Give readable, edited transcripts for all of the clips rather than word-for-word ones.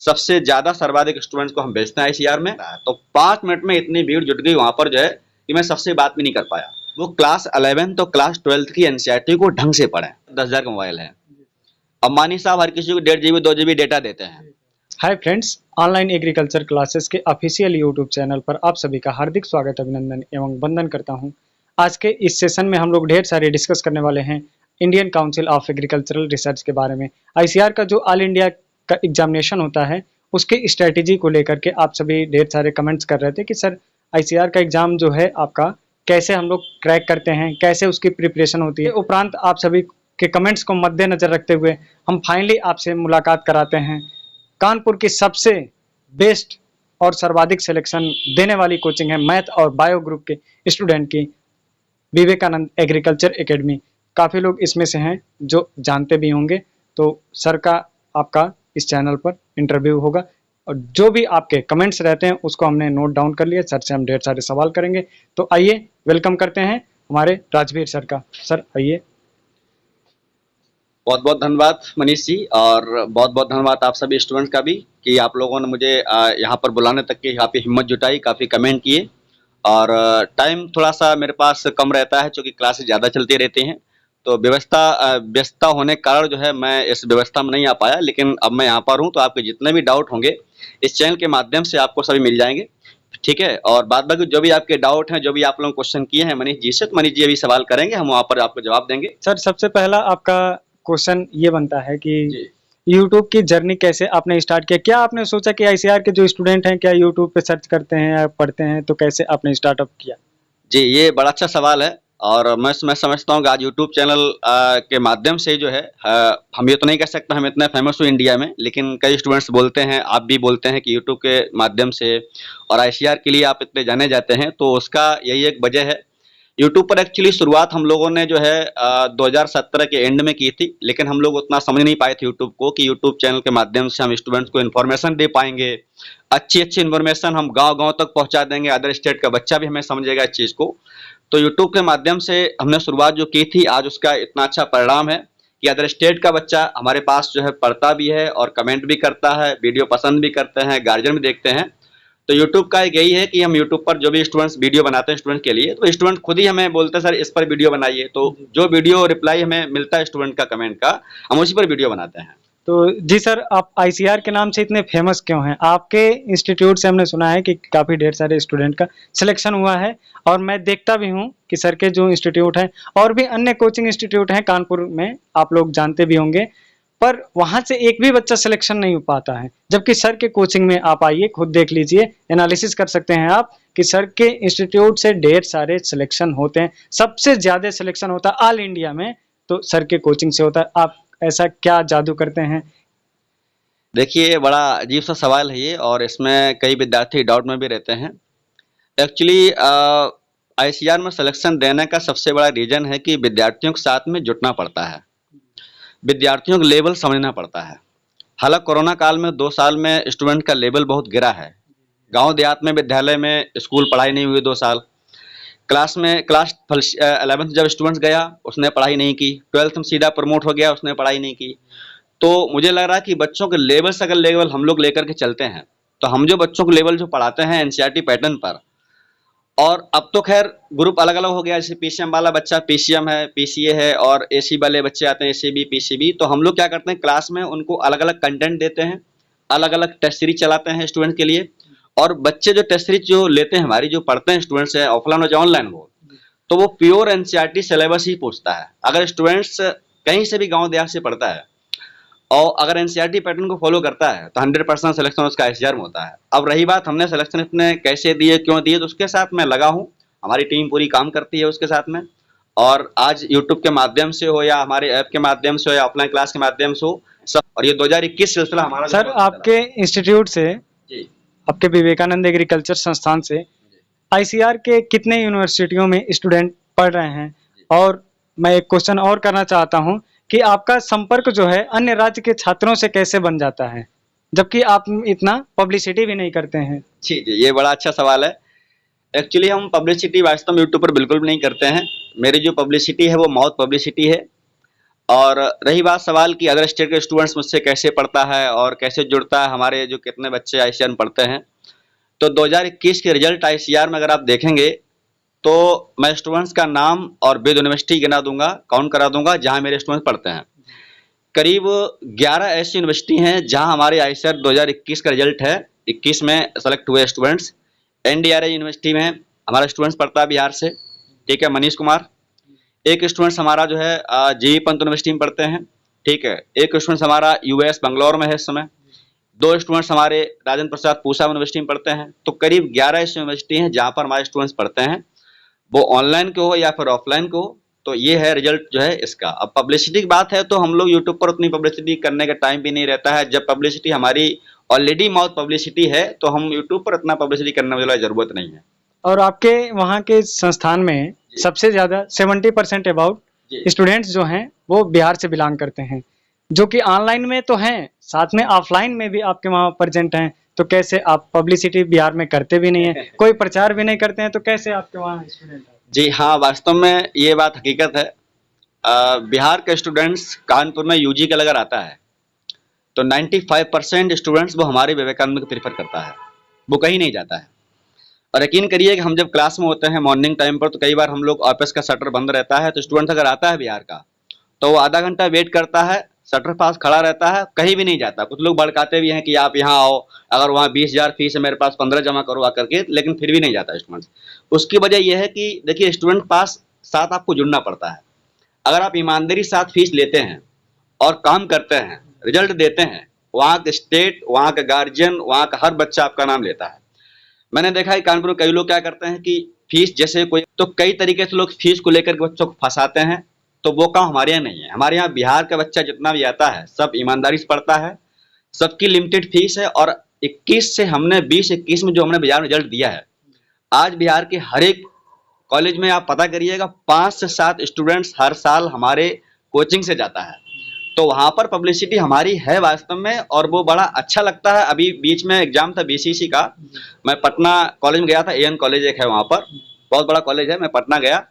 सबसे ज्यादा सर्वाधिक स्टूडेंट्स को हम भेजते हैं आईसीआर में। तो 5 मिनट में इतनी भीड़ जुट गई वहां पर जो है कि मैं सबसे बात भी नहीं कर पाया। वो क्लास 11 तो क्लास 12 की एनसीईआरटी को ढंग से पढ़े। 10,000 का मोबाइल है। अंबानी साहब हर किसी को 1.5 GB 2 GB डेटा देते हैं। Hi friends, online agriculture classes के ऑफिशियल यूट्यूब चैनल पर आप सभी का हार्दिक स्वागत, अभिनंदन एवं वंदन करता हूं। आज के इस सेशन में हम लोग ढेर सारे डिस्कस करने वाले हैं Indian council of agricultural research के बारे में। आईसीआर का जो ऑल इंडिया का एग्जामिनेशन होता है उसके स्ट्रेटेजी को लेकर के आप सभी ढेर सारे कमेंट्स कर रहे थे कि सर आईसीआर का एग्जाम जो है आपका कैसे हम लोग क्रैक करते हैं, कैसे उसकी प्रिपरेशन होती है। उपरांत आप सभी के कमेंट्स को मद्देनजर रखते हुए हम फाइनली आपसे मुलाकात कराते हैं कानपुर की सबसे बेस्ट और सर्वाधिक सिलेक्शन देने वाली कोचिंग है मैथ और बायो ग्रुप के स्टूडेंट की, विवेकानंद एग्रीकल्चर एकेडमी। काफ़ी लोग इसमें से हैं जो जानते भी होंगे। तो सर का आपका इस चैनल पर इंटरव्यू होगा और जो भी आपके कमेंट्स रहते हैं उसको हमने नोट डाउन कर लिया। सर से हम ढेर सारे सवाल करेंगे। तो आइए वेलकम करते हैं हमारे राजवीर सर का। सर आइए। बहुत बहुत धन्यवाद मनीष जी, और बहुत बहुत धन्यवाद आप सभी स्टूडेंट्स का भी कि आप लोगों ने मुझे यहाँ पर बुलाने तक की काफ़ी हिम्मत जुटाई, काफ़ी कमेंट किए। और टाइम थोड़ा सा मेरे पास कम रहता है क्योंकि क्लासेस ज़्यादा चलती रहती हैं। तो व्यस्तता होने के कारण जो है मैं इस व्यवस्था में नहीं आ पाया, लेकिन अब मैं यहाँ पर हूँ तो आपके जितने भी डाउट होंगे इस चैनल के माध्यम से आपको सभी मिल जाएंगे। ठीक है, और बाद बाकी जो भी आपके डाउट हैं, जो भी आप लोगों क्वेश्चन किए हैं मनीष जी से, तो मनीष जी अभी सवाल करेंगे, हम वहाँ पर आपको जवाब देंगे। सर सबसे पहला आपका क्वेश्चन ये बनता है कि जी यूट्यूब की जर्नी कैसे आपने स्टार्ट किया? क्या आपने सोचा कि आईसीआर के जो स्टूडेंट हैं क्या यूट्यूब पे सर्च करते हैं या पढ़ते हैं, तो कैसे आपने स्टार्टअप किया? जी, ये बड़ा अच्छा सवाल है। और मैं समझता हूँ कि आज यूट्यूब चैनल के माध्यम से जो है हम ये तो नहीं कह सकते हम इतने फेमस हुए इंडिया में, लेकिन कई स्टूडेंट्स बोलते हैं, आप भी बोलते हैं कि यूट्यूब के माध्यम से और आईसीआर के लिए आप इतने जाने जाते हैं। तो उसका यही एक वजह है। यूट्यूब पर एक्चुअली शुरुआत हम लोगों ने जो है 2017 के एंड में की थी, लेकिन हम लोग उतना समझ नहीं पाए थे यूट्यूब को कि यूट्यूब चैनल के माध्यम से हम स्टूडेंट्स को इन्फॉर्मेशन दे पाएंगे, अच्छी अच्छी इन्फॉर्मेशन हम गांव गांव तक पहुंचा देंगे, अदर स्टेट का बच्चा भी हमें समझेगा इस चीज़ को। तो यूट्यूब के माध्यम से हमने शुरुआत जो की थी, आज उसका इतना अच्छा परिणाम है कि अदर स्टेट का बच्चा हमारे पास जो है पढ़ता भी है और कमेंट भी करता है, वीडियो पसंद भी करते हैं, गार्जियन भी देखते हैं। तो यूट्यूब का एक यही है कि हम यूट्यूब पर जो भी स्टूडेंट्स वीडियो बनाते हैं स्टूडेंट के लिए, तो स्टूडेंट खुद ही हमें बोलते हैं सर इस पर वीडियो बनाइए। तो जो वीडियो रिप्लाई हमें मिलता है स्टूडेंट का कमेंट का, हम उसी पर वीडियो बनाते हैं। तो जी सर, आप आईसीआर के नाम से इतने फेमस क्यों हैं? आपके इंस्टीट्यूट से हमने सुना है कि काफ़ी ढेर सारे स्टूडेंट का सिलेक्शन हुआ है और मैं देखता भी हूँ कि सर के जो इंस्टीट्यूट हैं और भी अन्य कोचिंग इंस्टीट्यूट हैं कानपुर में, आप लोग जानते भी होंगे, पर वहाँ से एक भी बच्चा सिलेक्शन नहीं हो पाता है। जबकि सर के कोचिंग में आप आइए, खुद देख लीजिए, एनालिसिस कर सकते हैं आप कि सर के इंस्टीट्यूट से ढेर सारे सिलेक्शन होते हैं। सबसे ज़्यादा सिलेक्शन होता है ऑल इंडिया में तो सर के कोचिंग से होता है। आप ऐसा क्या जादू करते हैं? देखिए, बड़ा अजीब सा सवाल है ये, और इसमें कई विद्यार्थी डाउट में भी रहते हैं। एक्चुअली आईसीआर में सिलेक्शन देने का सबसे बड़ा रीज़न है कि विद्यार्थियों के साथ में जुटना पड़ता है, विद्यार्थियों का लेवल समझना पड़ता है। हालांकि कोरोना काल में 2 साल में स्टूडेंट का लेवल बहुत गिरा है। गांव देहात में विद्यालय में स्कूल पढ़ाई नहीं हुई 2 साल। क्लास 11th जब स्टूडेंट्स गया उसने पढ़ाई नहीं की, 12th में सीधा प्रमोट हो गया, उसने पढ़ाई नहीं की। तो मुझे लग रहा है कि बच्चों के लेवल से अगर लेवल हम लोग लेकर के चलते हैं, तो हम जो बच्चों को लेवल जो पढ़ाते हैं एनसीईआरटी पैटर्न पर, और अब तो खैर ग्रुप अलग अलग हो गया, जैसे पीसीएम वाला बच्चा पीसीएम है, पीसीए है, और एसी वाले बच्चे आते हैं एसीबी पीसीबी। तो हम लोग क्या करते हैं, क्लास में उनको अलग अलग कंटेंट देते हैं, अलग अलग टेस्ट सीरीज चलाते हैं स्टूडेंट के लिए। और बच्चे जो टेस्ट सीरीज जो लेते हैं हमारी, जो पढ़ते हैं स्टूडेंट्स है ऑफलाइन और ऑनलाइन, तो वो प्योर एनसीईआरटी सिलेबस ही पूछता है। अगर स्टूडेंट्स कहीं से भी गांव देहात से पढ़ता है और अगर एनसीईआरटी पैटर्न को फॉलो करता है तो 100% सिलेक्शन उसका आईसीआर में होता है। अब रही बात हमने सिलेक्शन इतने कैसे दिए, क्यों दिए, तो उसके साथ मैं लगा हूँ, हमारी टीम पूरी काम करती है उसके साथ में। और आज यूट्यूब के माध्यम से हो या हमारे ऐप के माध्यम से हो या ऑफलाइन क्लास के माध्यम से हो सब, और ये 2021 सिलसिला हमारा सर आपके इंस्टीट्यूट से, जी आपके विवेकानंद एग्रीकल्चर संस्थान से आईसीआर के कितने यूनिवर्सिटियों में स्टूडेंट पढ़ रहे हैं? और मैं एक क्वेश्चन और करना चाहता हूं कि आपका संपर्क जो है अन्य राज्य के छात्रों से कैसे बन जाता है, जबकि आप इतना पब्लिसिटी भी नहीं करते हैं? जी जी, ये बड़ा अच्छा सवाल है। एक्चुअली हम पब्लिसिटी वास्तव में यूट्यूब पर बिल्कुल भी नहीं करते हैं। मेरी जो पब्लिसिटी है वो माउथ पब्लिसिटी है। और रही बात सवाल कि अदर स्टेट के स्टूडेंट्स मुझसे कैसे पढ़ता है और कैसे जुड़ता है, हमारे जो कितने बच्चे आईसीआर में पढ़ते हैं, तो 2021 के रिजल्ट आईसीआर में अगर आप देखेंगे तो मैं स्टूडेंट्स का नाम और विद यूनिवर्सिटी गिना दूंगा, काउंट करा दूंगा जहां मेरे स्टूडेंट्स पढ़ते हैं। करीब 11 ऐसी यूनिवर्सिटी हैं जहां हमारे आईसीआर 2021 का रिजल्ट है, 21 में सेलेक्ट हुए स्टूडेंट्स। एनडीआरआई यूनिवर्सिटी में हमारा स्टूडेंट्स पढ़ता है बिहार से, ठीक है, मनीष कुमार। एक स्टूडेंट्स हमारा जो है जीवी पंत यूनिवर्सिटी में पढ़ते हैं, ठीक है। एक स्टूडेंट्स हमारा यूएस बंगलौर में है इस समय। दो स्टूडेंट्स हमारे राजेंद्र प्रसाद पूसा यूनिवर्सिटी में पढ़ते हैं। तो करीब 11 ऐसी यूनिवर्सिटी हैं जहाँ पर हमारे स्टूडेंट्स पढ़ते हैं, वो ऑनलाइन के हो या फिर ऑफलाइन को हो। तो ये है रिजल्ट जो है इसका। अब पब्लिसिटी की बात है तो हम लोग यूट्यूब पर उतनी पब्लिसिटी करने का टाइम भी नहीं रहता है। जब पब्लिसिटी हमारी ऑलरेडी माउथ पब्लिसिटी है तो हम यूट्यूब पर इतना पब्लिसिटी करने वाली जरूरत नहीं है। और आपके वहाँ के संस्थान में जी। सबसे ज़्यादा 70% अबाउट जी। स्टूडेंट्स जो हैं वो बिहार से बिलोंग करते हैं, जो कि ऑनलाइन में तो हैं, साथ में ऑफलाइन में भी आपके वहाँ प्रेजेंट हैं। तो कैसे आप पब्लिसिटी बिहार में करते भी नहीं है, कोई प्रचार भी नहीं करते हैं, तो कैसे आपके वहाँ स्टूडेंट? जी हाँ, वास्तव में ये बात हकीकत है। बिहार के स्टूडेंट्स कानपुर में यूजी का अगर आता है तो 95% स्टूडेंट्स वो हमारे विवेकानंद को प्रीफर करता है, वो कहीं नहीं जाता है। और यकीन करिए कि हम जब क्लास में होते हैं मॉर्निंग टाइम पर, तो कई बार हम लोग ऑफिस का शटर बंद रहता है, तो स्टूडेंट अगर आता है बिहार का तो वो आधा घंटा वेट करता है, शटर पास खड़ा रहता है, कहीं भी नहीं जाता। कुछ लोग भड़काते भी हैं कि आप यहाँ आओ, अगर वहाँ 20,000 फीस है, मेरे पास 15 जमा करो आकर के, लेकिन फिर भी नहीं जाता स्टूडेंट। उसकी वजह यह है कि देखिए, स्टूडेंट पास साथ आपको जुड़ना पड़ता है। अगर आप ईमानदारी साथ फीस लेते हैं और काम करते हैं, रिजल्ट देते हैं, वहाँ के स्टेट, वहाँ का गार्जियन, वहाँ का हर बच्चा आपका नाम लेता है। मैंने देखा है कानपुर में कई लोग क्या करते हैं कि फीस जैसे कोई, तो कई तरीके से लोग फीस को लेकर के बच्चों को फंसाते हैं। तो वो काम हमारे यहाँ नहीं है। हमारे यहाँ बिहार का बच्चा जितना भी आता है सब ईमानदारी से पढ़ता है, सबकी लिमिटेड फीस है। और 21 से हमने 20-21 में जो हमने बिहार में रिजल्ट दिया है, आज बिहार के हर एक कॉलेज में आप पता करिएगा 5 से 7 स्टूडेंट्स हर साल हमारे कोचिंग से जाता है। तो वहाँ पर पब्लिसिटी हमारी है वास्तव में, और वो बड़ा अच्छा लगता है। अभी बीच में एग्जाम था बीसीसी का, मैं पटना कॉलेज में गया था, एएन कॉलेज एक है वहाँ पर, बहुत बड़ा कॉलेज है। मैं पटना गया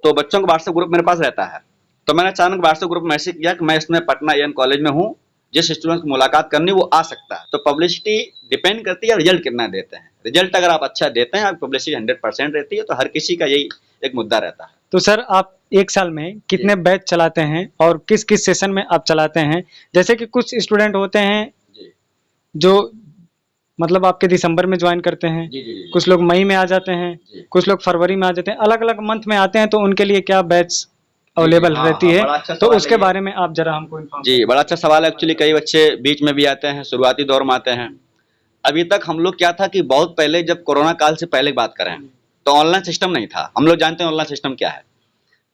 तो बच्चों का व्हाट्सएप ग्रुप मेरे पास रहता है, तो मैंने अचानक व्हाट्सएप ग्रुप में मैसेज किया कि मैं इसमें पटना एएन कॉलेज में हूँ, जिस स्टूडेंट को मुलाकात करनी वो आ सकता है। तो पब्लिसिटी डिपेंड करती है रिजल्ट कितना देते हैं। रिजल्ट अगर आप अच्छा देते हैं, आप पब्लिसिटी 100% रहती है, तो हर किसी का यही एक मुद्दा रहता है। तो सर, आप एक साल में कितने बैच चलाते हैं और किस किस सेशन में आप चलाते हैं? जैसे कि कुछ स्टूडेंट होते हैं जी जो मतलब आपके दिसंबर में ज्वाइन करते हैं, जी जी जी कुछ लोग मई में आ जाते हैं, जी कुछ लोग फरवरी में आ जाते हैं, अलग अलग मंथ में आते हैं। तो उनके लिए क्या बैच जी अवेलेबल हाँ रहती हाँ, है? बड़ा अच्छा तो सवाल है उसके ये। बारे में आप जरा हमको इन्फॉर्म जी, बड़ा अच्छा सवाल है। एक्चुअली कई बच्चे बीच में भी आते हैं, शुरुआती दौर में आते हैं। अभी तक हम लोग क्या था कि बहुत पहले, जब कोरोना काल से पहले की बात करें, तो ऑनलाइन सिस्टम नहीं था। हम लोग जानते हैं ऑनलाइन सिस्टम क्या है।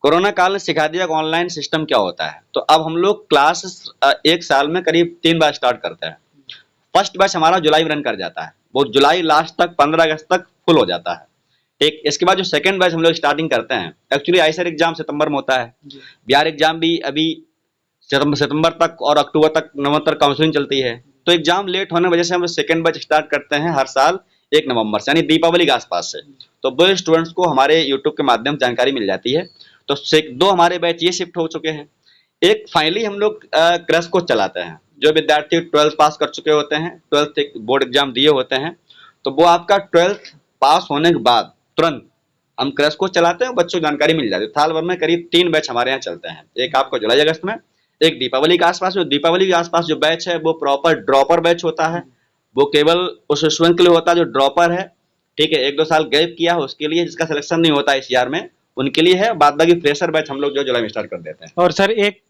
कोरोना काल ने सिखा दिया कि ऑनलाइन सिस्टम क्या होता है। तो अब हम लोग क्लास एक साल में करीब 3 बार स्टार्ट करते हैं। फर्स्ट बैच हमारा जुलाई में रन कर जाता है, वो जुलाई लास्ट तक 15 अगस्त तक फुल हो जाता है, ठीक। इसके बाद जो सेकंड बैच हम लोग स्टार्टिंग करते हैं, एक्चुअली आईसीआर एग्जाम सितंबर में होता है, बिहार एग्जाम भी अभी सितंबर तक और अक्टूबर तक, नवंबर तक काउंसलिंग चलती है। तो एग्जाम लेट होने की वजह से हम सेकंड बैच स्टार्ट करते हैं हर साल 1 नवंबर से, यानी दीपावली के आसपास से। तो वो स्टूडेंट्स को हमारे यूट्यूब के माध्यम से जानकारी मिल जाती है। तो 2 हमारे बैच ये शिफ्ट हो चुके हैं। एक फाइनली हम लोग क्रैश कोर्स चलाते हैं। जो विद्यार्थी 12th पास कर चुके होते हैं, 12th बोर्ड एग्जाम दिए होते हैं, तो वो आपका 12th पास होने के बाद तुरंत हम क्रैश कोर्स चलाते हैं, बच्चों को जानकारी मिल जाती है। साल भर में करीब 3 बैच हमारे यहाँ चलते हैं। एक आपका जुलाई अगस्त में, एक दीपावली के आसपास। जो दीपावली के आसपास जो बैच है वो प्रॉपर ड्रॉपर बैच होता है। वो केवल उस स्टूडेंट के लिए होता है जो ड्रॉपर है, ठीक है, 1-2 साल गैप किया है उसके लिए, जिसका सिलेक्शन नहीं होता इस ईयर में, उनके लिए है। बाद बाकी फ्रेशर बैच हम लोग जो जुलाई में स्टार्ट कर देते हैं। और सर, एक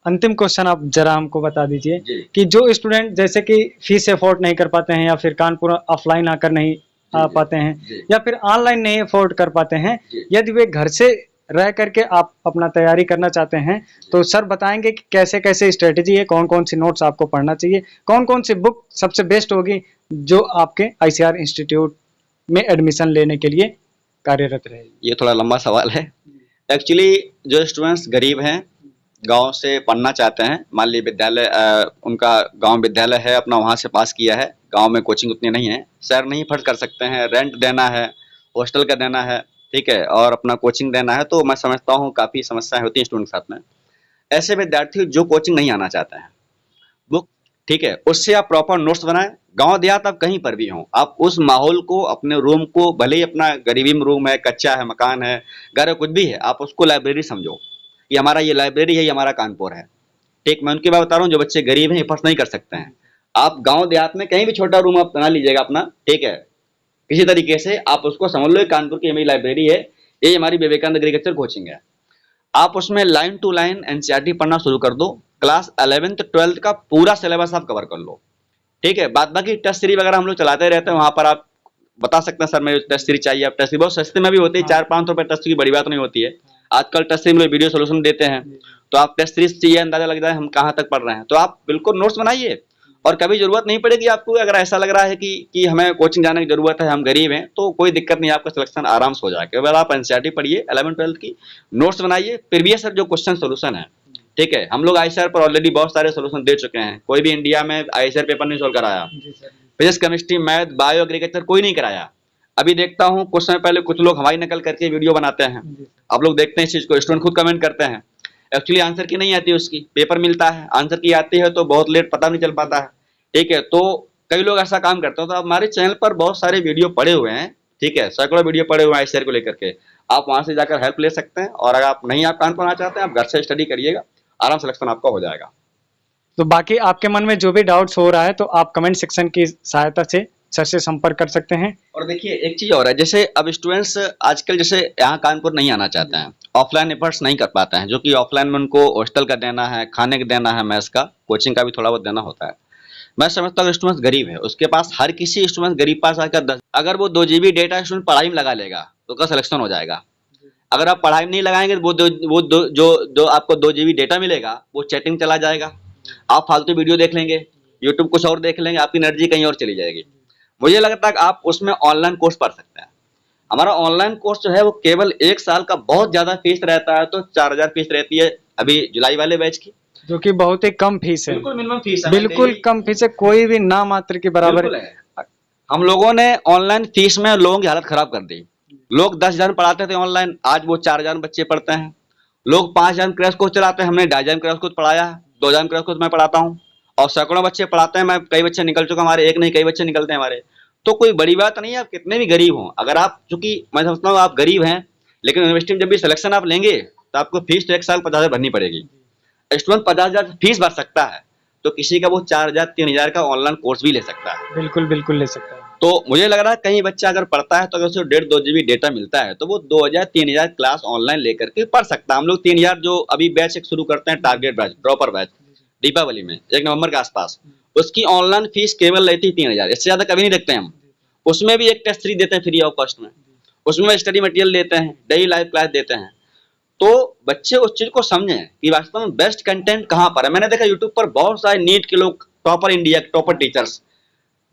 अंतिम क्वेश्चन आप जरा हमको बता दीजिए जी कि जो स्टूडेंट जैसे कि फीस अफोर्ड नहीं कर पाते हैं, या फिर कानपुर ऑफलाइन आकर नहीं आ जी पाते हैं, जी या फिर ऑनलाइन नहीं अफोर्ड कर पाते हैं, जी यदि वे घर से रह करके आप अपना तैयारी करना चाहते हैं, तो सर बताएंगे कि कैसे कैसे स्ट्रेटेजी है, कौन कौन सी नोट्स आपको पढ़ना चाहिए, कौन कौन सी बुक सबसे बेस्ट होगी जो आपके आईसीआर इंस्टीट्यूट में एडमिशन लेने के लिए कार्यरत रहेगी? ये थोड़ा लंबा सवाल है। एक्चुअली जो स्टूडेंट्स गरीब हैं, गांव से पढ़ना चाहते हैं, मान लीजिए विद्यालय उनका गांव विद्यालय है अपना, वहां से पास किया है, गांव में कोचिंग उतनी नहीं है, शहर नहीं फर्ज कर सकते हैं, रेंट देना है, हॉस्टल का देना है, ठीक है, और अपना कोचिंग देना है, तो मैं समझता हूँ काफ़ी समस्याएं होती हैं स्टूडेंट के साथ में। ऐसे विद्यार्थी जो कोचिंग नहीं आना चाहते हैं वो, ठीक है, उससे आप प्रॉपर नोट्स बनाएं। गांव देहात आप कहीं पर भी हों, आप उस माहौल को, अपने रूम को, भले ही अपना गरीबी में रूम है, कच्चा है, मकान है, घर है, कुछ भी है, आप उसको लाइब्रेरी समझो कि हमारा ये लाइब्रेरी है, ये हमारा कानपुर है। ठीक, मैं उनकी बात बता रहा हूँ जो बच्चे गरीब हैं, एफर्ट्स नहीं कर सकते हैं। आप गांव देहात में कहीं भी छोटा रूम आप बना लीजिएगा अपना, ठीक है, किसी तरीके से आप उसको समझ लो ये कानपुर की हमारी लाइब्रेरी है, ये हमारी विवेकानंद एग्रीकल्चर कोचिंग है। आप उसमें लाइन टू लाइन एनसीईआरटी पढ़ना शुरू कर दो, क्लास 11th 12th का पूरा सिलेबस आप कवर कर लो, ठीक है। बाद बाकी टेस्ट सीरीज वगैरह हम लोग चलाते रहते हैं, वहां पर आप बता सकते हैं सर मेरे टेस्ट सीरीज चाहिए। आप टेस्ट सीरीज बहुत सस्ते में भी होती है, 400-500 रुपए टेस्ट की बड़ी बात नहीं होती है। आजकल टेस्ट सीरीज में वीडियो सोल्यूशन देते हैं, तो आप टेस्ट सीरीज से ये अंदाजा लग जाए हम कहाँ तक पढ़ रहे हैं, तो आप बिल्कुल नोट्स बनाइए और कभी जरूरत नहीं पड़ेगी आपको। अगर ऐसा लग रहा है कि हमें कोचिंग जाने की जरूरत है, हम गरीब हैं, तो कोई दिक्कत नहीं, आपका सिलेक्शन आराम से हो जाएगा। अगर आप एनसीईआरटी पढ़िए 11th-12th की, नोट्स बनाइए, प्रीवियस जो क्वेश्चन सोल्यूशन है, ठीक है। हम लोग आईसीआर पर ऑलरेडी बहुत सारे सोल्यूशन दे चुके हैं, कोई भी इंडिया में आईसीआर पेपर नहीं सोल्व कराया, physics, chemistry, math, bio, agriculture कोई नहीं कराया। अभी देखता हूँ कुछ समय पहले कुछ लोग हमारी नकल करके वीडियो बनाते हैं, आप लोग देखते हैं इस चीज को, स्टूडेंट खुद कमेंट करते हैं, एक्चुअली आंसर की नहीं आती, उसकी पेपर मिलता है, आंसर की आती है तो बहुत लेट पता नहीं चल पाता है, ठीक है। तो कई लोग ऐसा काम करते हैं, तो हमारे चैनल पर बहुत सारे वीडियो पड़े हुए हैं, ठीक है, सैकड़ों वीडियो पड़े हुए हैं आईसीआर को लेकर के, आप वहां से जाकर हेल्प ले सकते हैं। और अगर आप नहीं, आप कान पढ़ना चाहते हैं, आप घर से स्टडी करिएगा, आराम सिलेक्शन आपका हो जाएगा। तो बाकी आपके मन में जो भी डाउट्स हो रहा है तो आप कमेंट सेक्शन की सहायता से सर से संपर्क कर सकते हैं। और देखिए एक चीज और है, जैसे अब स्टूडेंट्स आजकल जैसे यहाँ कानपुर नहीं आना चाहते हैं, ऑफलाइन एफर्ट्स नहीं कर पाते हैं, जो कि ऑफलाइन में उनको हॉस्टल का देना है, खाने का देना है, मैथ्स का, कोचिंग का भी थोड़ा बहुत देना होता है। मैं समझता हूँ स्टूडेंट गरीब है, उसके पास, हर किसी स्टूडेंट गरीब पास आकर अगर वो 2 GB डेटा स्टूडेंट पढ़ाई में लगा लेगा तो उसका सिलेक्शन हो जाएगा। अगर आप पढ़ाई में नहीं लगाएंगे तो जो आपको 2 GB डेटा मिलेगा वो चैटिंग चला जाएगा, आप फालतू वीडियो देख लेंगे, यूट्यूब कुछ और देख लेंगे, आपकी एनर्जी कहीं और चली जाएगी। मुझे लगता है कि आप उसमें ऑनलाइन कोर्स पढ़ सकते हैं। हमारा ऑनलाइन कोर्स जो है वो केवल 1 साल का, बहुत ज्यादा फीस रहता है, तो 4000 फीस रहती है अभी जुलाई वाले बैच की, जो कि बहुत ही कम फीस है, बिल्कुल मिनिमम फीस है, बिल्कुल कम फीस है, कोई भी ना मात्र के बराबर है। हम लोगों ने ऑनलाइन फीस में लोगों की हालत खराब कर दी। लोग 10,000 पढ़ाते थे ऑनलाइन, आज वो 4,000 बच्चे पढ़ते हैं। लोग 5,000 क्रैश कोर्स चलाते हैं, हमने 2,500 क्रैश कोर्स पढ़ाया, 2,000 क्रैश कोर्स मैं पढ़ाता हूँ, और सैकड़ों बच्चे पढ़ाते हैं। मैं कई बच्चे निकल चुका, हमारे एक नहीं कई बच्चे निकलते हैं हमारे। तो कोई बड़ी बात नहीं है, आप कितने भी गरीब हों, अगर आप, चूंकि मैं समझता हूँ आप गरीब हैं, लेकिन यूनिवर्सिटी में जब भी सिलेक्शन आप लेंगे तो आपको फीस तो 1 साल 50,000 भरनी पड़ेगी। स्टूडेंट 50,000 फीस भर सकता है, तो किसी का वो 4,000 3,000 का ऑनलाइन कोर्स भी ले सकता है। बिल्कुल बिल्कुल ले सकता है। तो मुझे लग रहा है कहीं बच्चा अगर पढ़ता है तो अगर उसे 1.5-2 GB डेटा मिलता है तो वो 2,000-3,000 क्लास ऑनलाइन लेकर के पढ़ सकता है। हम लोग 3,000 जो अभी बैच एक शुरू करते हैं, target batch, dropper batch, Deepavali में 1 नवंबर के आसपास, उसकी ऑनलाइन फीस केवल लेती है 3,000, इससे ज्यादा कभी नहीं देखते हम। उसमें भी एक टेस्ट सीरीज देते हैं फ्री ऑफ कॉस्ट में, उसमें स्टडी मटेरियल देते हैं, डेली लाइव क्लास देते हैं। तो बच्चे उस चीज को समझें कि वास्तव में बेस्ट कंटेंट कहाँ पर है। मैंने देखा यूट्यूब पर बहुत सारे नीट के लोग, टॉपर इंडिया के टॉपर टीचर्स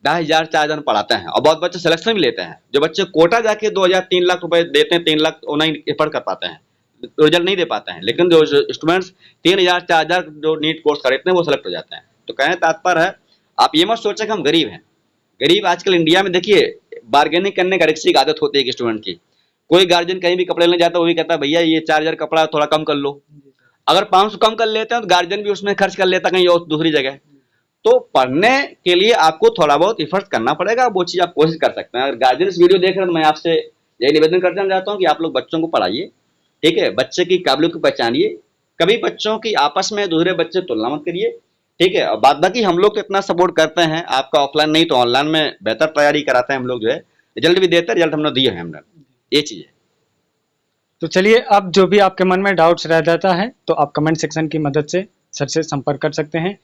2,500 4,000 पढ़ाते हैं, और बहुत बच्चे सिलेक्शन भी लेते हैं। जो बच्चे कोटा जाके 2,000 3 लाख रुपए देते हैं, 3 लाख ऑनलाइन एफर्ट कर पाते हैं, रिजल्ट नहीं दे पाते हैं, लेकिन जो स्टूडेंट्स 3,000 4,000 जो नीट कोर्स खरीदते हैं वो सेलेक्ट हो जाते हैं। तो कहने तात्पर्य है, आप ये मत सोचें कि हम गरीब हैं। गरीब आजकल इंडिया में देखिए बार्गेनिंग करने का रिक्सी की आदत होती है एक स्टूडेंट की। कोई गार्जियन कहीं भी कपड़े लेने जाता है, वो भी कहता है भैया ये 4,000 कपड़ा थोड़ा कम कर लो। अगर 500 कम कर लेते हैं तो गार्जियन भी उसमें खर्च कर लेता कहीं और दूसरी जगह। तो पढ़ने के लिए आपको थोड़ा बहुत एफर्ट करना पड़ेगा, वो चीज आप कोशिश कर सकते हैं। अगर गार्जियन इस वीडियो देख रहे हैं तो मैं आपसे यही निवेदन करना चाहता हूँ कि आप लोग बच्चों को पढ़ाइए, ठीक है, बच्चे की काबिलियत को पहचानिए, कभी बच्चों की आपस में दूसरे बच्चे तुलना मत करिए, ठीक है। और बाद बाकी हम लोग तो इतना सपोर्ट करते हैं, आपका ऑफलाइन नहीं तो ऑनलाइन में बेहतर तैयारी कराते हैं हम लोग, जो है रिजल्ट भी देते हैं, रिजल्ट हमने दिए हैं, हमने ये चीज है। तो चलिए, अब जो भी आपके मन में डाउट्स रह जाता है तो आप कमेंट सेक्शन की मदद से सर से संपर्क कर सकते हैं।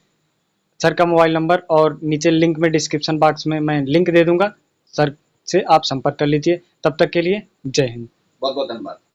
सर का मोबाइल नंबर और नीचे लिंक में, डिस्क्रिप्शन बॉक्स में मैं लिंक दे दूंगा, सर से आप संपर्क कर लीजिए। तब तक के लिए जय हिंद। बहुत बहुत धन्यवाद।